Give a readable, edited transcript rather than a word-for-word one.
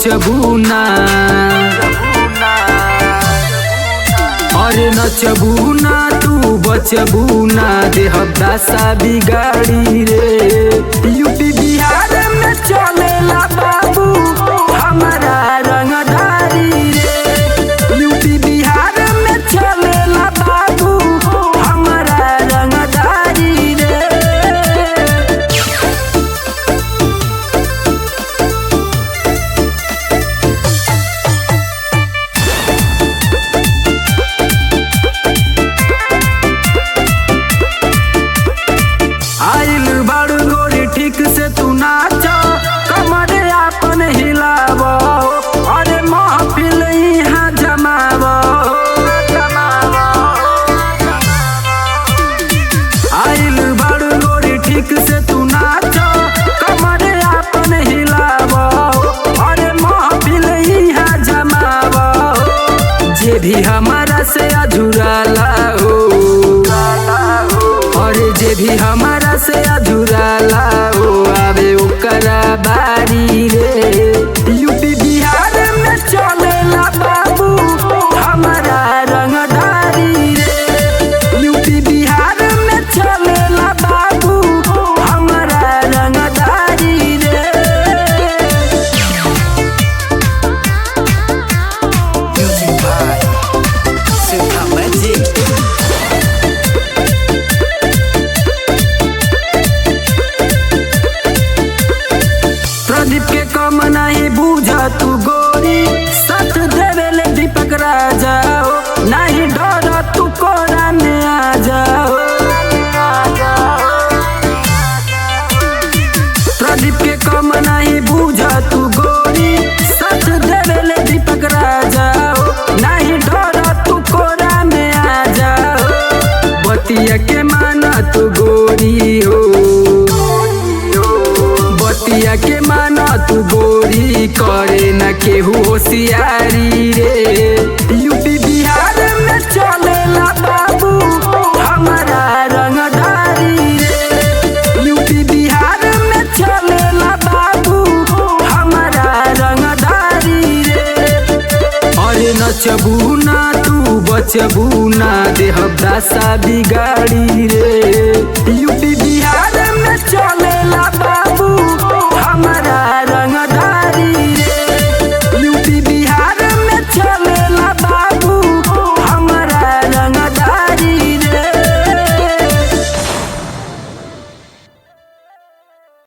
बचबू ना, अरे नचबू ना तू बचबू ना, देहब दशा बिगाड़ी रे। यूपी बिहार में चलेला बाबू हमारा रंगदारी रे। यूपी बिहार में चलेला बाबू हमारा रंगदारी रे। आइल बड़ गोरी ठीक से तू नाच, कमर आपन हिलाव, अरे महफिल यहाँ जमाव। आइल बड़ गोरी ठीक से तू नाच, कमर आपन हिलाव, अरे महफिल यहाँ जमाव। जे भी हमारा से अधूराला हो, अरे जे भी हमारा से अधूराला हो, आवे ओकरा बारी रे। यूपी बिहार में चलेला बाबू हमारा रंगदारी रे। यूपी बिहार में चलेला बाबू हमारा रंगदारी रे। Music by Super Magic. Pradeep के कम नहीं बूझा तू गोरी, साथ देवेले दीपक राजा हो, नहीं डर तू कोरा में आ जाओ। प्रदीप के कम नहीं बूझा तू गोरी, साथ देवेले दीपक राजा हो, नहीं डर तू कोरा में आ जाओ। बतिया के माना तू गोरी हो, बतिया के माना तू गोरी, करे न केहू होशियारी रे। यूपी बिहार में चलेला बाबू हमारा रंगदारी रे। यूपी बिहार में चलेला बाबू हमारा रंगदारी रे। अरे नचबू ना तू बचबू ना, देहब दशा बिगाड़ी रे।